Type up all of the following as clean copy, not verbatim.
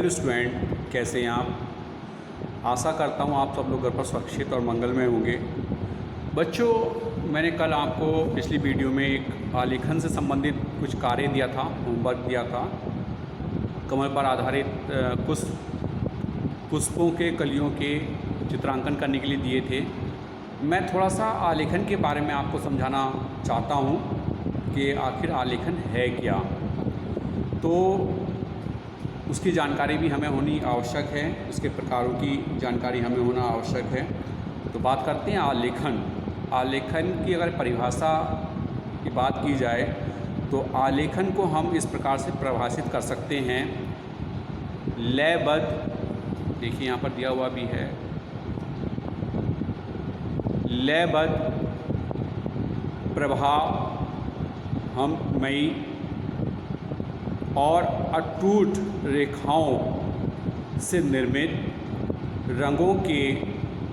Hello student, कैसे हैं आप। आशा करता हूँ आप सब लोग घर पर सुरक्षित और मंगलमय होंगे। बच्चों, मैंने कल आपको पिछली वीडियो में एक आलेखन से संबंधित कुछ कार्य दिया था, होमवर्क दिया था। कमल पर आधारित कुछ पुष्पों के कलियों के चित्रांकन करने के लिए दिए थे। मैं थोड़ा सा आलेखन के बारे में आपको समझाना चाहता हूँ कि आखिर आलेखन है क्या। तो उसकी जानकारी भी हमें होनी आवश्यक है, उसके प्रकारों की जानकारी हमें होना आवश्यक है। तो बात करते हैं आलेखन। आलेखन की अगर परिभाषा की बात की जाए तो आलेखन को हम इस प्रकार से परिभाषित कर सकते हैं। लयबद्ध, देखिए यहाँ पर दिया हुआ भी है, लयबद्ध प्रभावमयी और अटूट रेखाओं से निर्मित रंगों के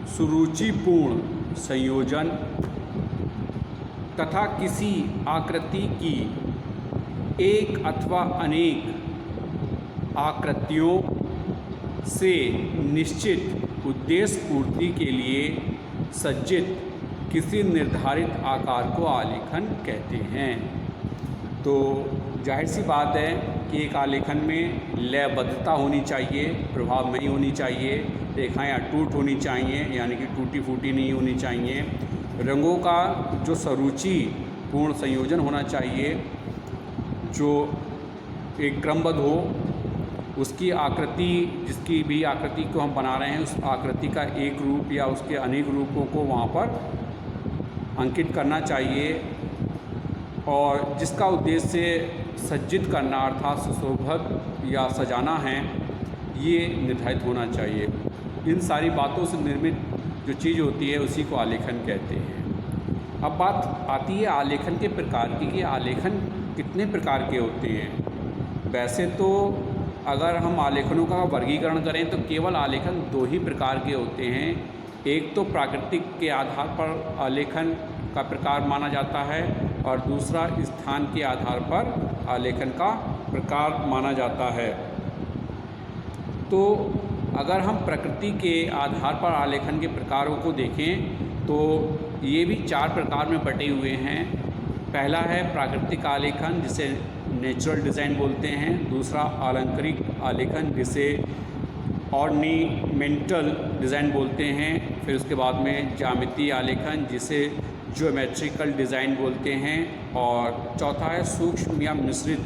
सुरुचिपूर्ण संयोजन तथा किसी आकृति की एक अथवा अनेक आकृतियों से निश्चित उद्देश्य पूर्ति के लिए सज्जित किसी निर्धारित आकार को आलेखन कहते हैं। तो जाहिर सी बात है कि एक आलेखन में लयबद्धता होनी चाहिए, प्रभावमयी होनी चाहिए, रेखाएं अटूट होनी चाहिए, यानी कि टूटी फूटी नहीं होनी चाहिए। रंगों का जो सुरुचिपूर्ण संयोजन होना चाहिए, जो एक क्रमबद्ध हो, उसकी आकृति, जिसकी भी आकृति को हम बना रहे हैं, उस आकृति का एक रूप या उसके अनेक रूपों को वहाँ पर अंकित करना चाहिए और जिसका उद्देश्य सज्जित करना अर्थात सुशोभित या सजाना है, ये निर्धारित होना चाहिए। इन सारी बातों से निर्मित जो चीज़ होती है उसी को आलेखन कहते हैं। अब बात आती है आलेखन के प्रकार की कि आलेखन कितने प्रकार के होते हैं। वैसे तो अगर हम आलेखनों का वर्गीकरण करें तो केवल आलेखन दो ही प्रकार के होते हैं। एक तो प्राकृतिक के आधार पर आलेखन का प्रकार माना जाता है और दूसरा स्थान के आधार पर आलेखन का प्रकार माना जाता है। तो अगर हम प्रकृति के आधार पर आलेखन के प्रकारों को देखें तो ये भी चार प्रकार में बटे हुए हैं। पहला है प्राकृतिक आलेखन, जिसे नेचुरल डिज़ाइन बोलते हैं। दूसरा अलंकारिक आलेखन, जिसे ऑर्नामेंटल डिज़ाइन बोलते हैं। फिर उसके बाद में ज्यामितीय आलेखन, जिसे ज्योमेट्रिकल डिज़ाइन बोलते हैं। और चौथा है सूक्ष्म या मिश्रित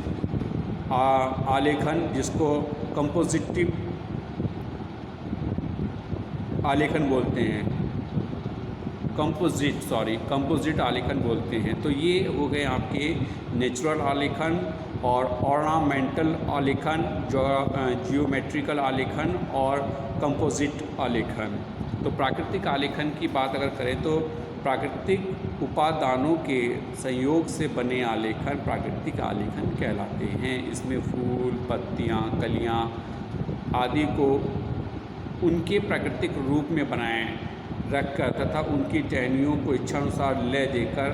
आलेखन, जिसको कंपोजिटिव आलेखन बोलते हैं, कंपोजिट आलेखन बोलते हैं। तो ये हो गए आपके नेचुरल आलेखन और ऑर्नामेंटल आलेखन, जियोमेट्रिकल आलेखन और कंपोजिट आलेखन। तो प्राकृतिक आलेखन की बात अगर करें तो प्राकृतिक उपादानों के संयोग से बने आलेखन प्राकृतिक आलेखन कहलाते हैं। इसमें फूल, पत्तियाँ, कलियाँ आदि को उनके प्राकृतिक रूप में बनाए रखकर तथा उनकी टहनियों को इच्छानुसार लय देकर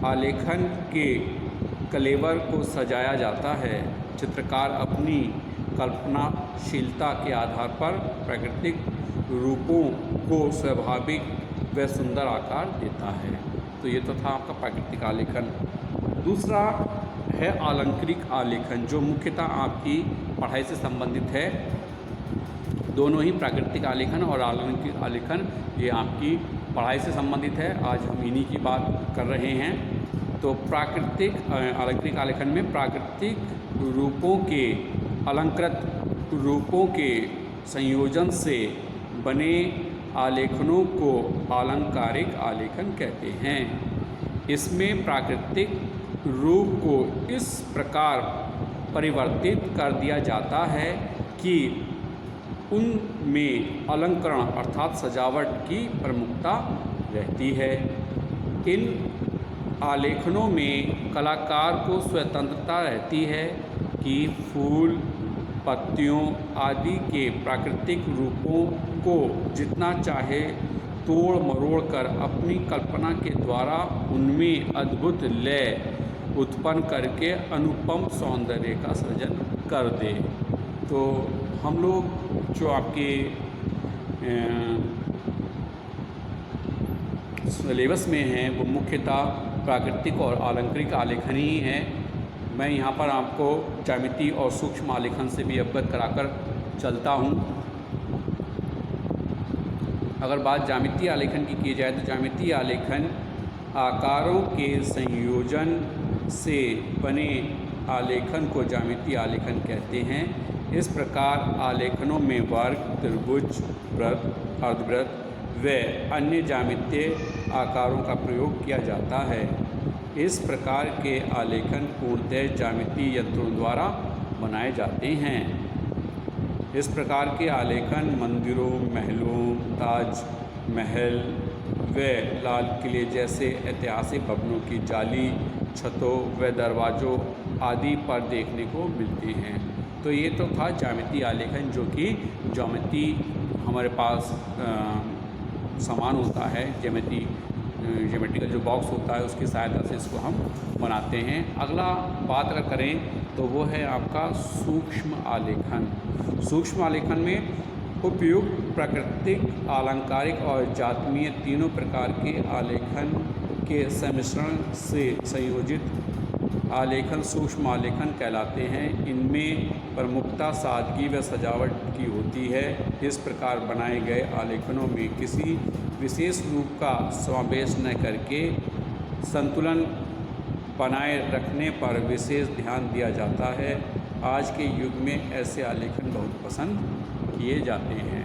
आलेखन के कलेवर को सजाया जाता है। चित्रकार अपनी कल्पनाशीलता के आधार पर प्राकृतिक रूपों को स्वाभाविक व सुंदर आकार देता है। तो ये तो था आपका प्राकृतिक आलेखन। दूसरा है अलंकारिक आलेखन, जो मुख्यतः आपकी पढ़ाई से संबंधित है। दोनों ही प्राकृतिक आलेखन और अलंकारिक आलेखन ये आपकी पढ़ाई से संबंधित है। आज हम इन्हीं की बात कर रहे हैं। तो प्राकृतिक अलंकारिक आलेखन में प्राकृतिक रूपों के अलंकृत रूपों के संयोजन से बने आलेखनों को अलंकारिक आलेखन कहते हैं। इसमें प्राकृतिक रूप को इस प्रकार परिवर्तित कर दिया जाता है कि उनमें अलंकरण अर्थात सजावट की प्रमुखता रहती है। इन आलेखनों में कलाकार को स्वतंत्रता रहती है कि फूल, पत्तियों आदि के प्राकृतिक रूपों को जितना चाहे तोड़ मरोड़ कर अपनी कल्पना के द्वारा उनमें अद्भुत लय उत्पन्न करके अनुपम सौंदर्य का सृजन कर दे। तो हम लोग जो आपके सिलेबस में हैं वो मुख्यतः प्राकृतिक और आलंकारिक आलेखन ही हैं। मैं यहाँ पर आपको ज्यामिति और सूक्ष्म आलेखन से भी अवगत कराकर चलता हूँ। अगर बात ज्यामितीय आलेखन की जाए तो ज्यामितीय आलेखन आकारों के संयोजन से बने आलेखन को ज्यामितीय आलेखन कहते हैं। इस प्रकार आलेखनों में वर्ग, त्रिभुज, वृत्त, अर्धवृत्त व अन्य ज्यामितीय आकारों का प्रयोग किया जाता है। इस प्रकार के आलेखन पूर्णतः ज्यामितीय यंत्रों द्वारा बनाए जाते हैं। इस प्रकार के आलेखन मंदिरों, महलों, ताज महल व लाल किले जैसे ऐतिहासिक भवनों की जाली, छतों व दरवाज़ों आदि पर देखने को मिलते हैं। तो ये तो था ज्यामितीय आलेखन, जो कि ज्योमेट्री हमारे पास सामान होता है, ज्योमेट्री का जो बॉक्स होता है उसकी सहायता से इसको हम बनाते हैं। अगला बात अगर करें तो वो है आपका सूक्ष्म आलेखन। सूक्ष्म आलेखन में उपयुक्त प्राकृतिक, अलंकारिक और जात्मीय तीनों प्रकार के आलेखन के सम्मिश्रण से संयोजित आलेखन सूक्ष्म आलेखन कहलाते हैं। इनमें प्रमुखता सादगी व सजावट की होती है। इस प्रकार बनाए गए आलेखनों में किसी विशेष रूप का समावेश न करके संतुलन बनाए रखने पर विशेष ध्यान दिया जाता है। आज के युग में ऐसे आलेखन बहुत पसंद किए जाते हैं।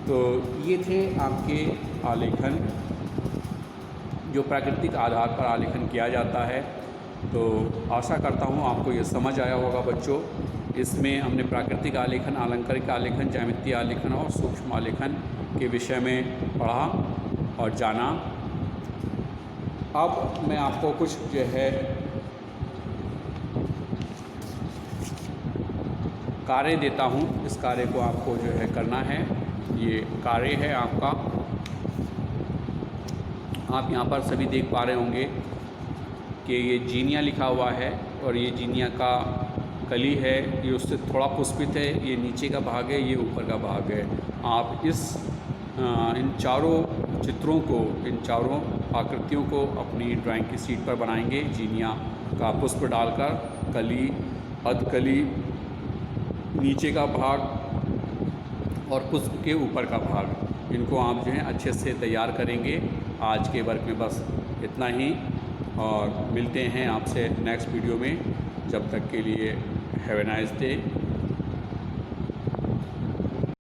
तो ये थे आपके आलेखन, जो प्राकृतिक आधार पर आलेखन किया जाता है। तो आशा करता हूँ आपको ये समझ आया होगा बच्चों। इसमें हमने प्राकृतिक आलेखन, अलंकारिक आलेखन, ज्यामितीय आलेखन और सूक्ष्म आलेखन के विषय में पढ़ा और जाना। अब मैं आपको कुछ जो है कार्य देता हूँ। इस कार्य को आपको जो है करना है। ये कार्य है आपका, आप यहाँ पर सभी देख पा रहे होंगे कि ये जीनिया लिखा हुआ है और ये जीनिया का कली है, ये उससे थोड़ा पुष्पित है। ये नीचे का भाग है, ये ऊपर का भाग है। आप इन चारों चित्रों को, इन चारों आकृतियों को अपनी ड्राइंग की शीट पर बनाएंगे। जीनिया का पुष्प डालकर, कली, अधकली, नीचे का भाग और पुष्प के ऊपर का भाग, इनको आप जो है अच्छे से तैयार करेंगे। आज के वर्क में बस इतना ही, और मिलते हैं आपसे नेक्स्ट वीडियो में। जब तक के लिए हैव ए नाइस डे।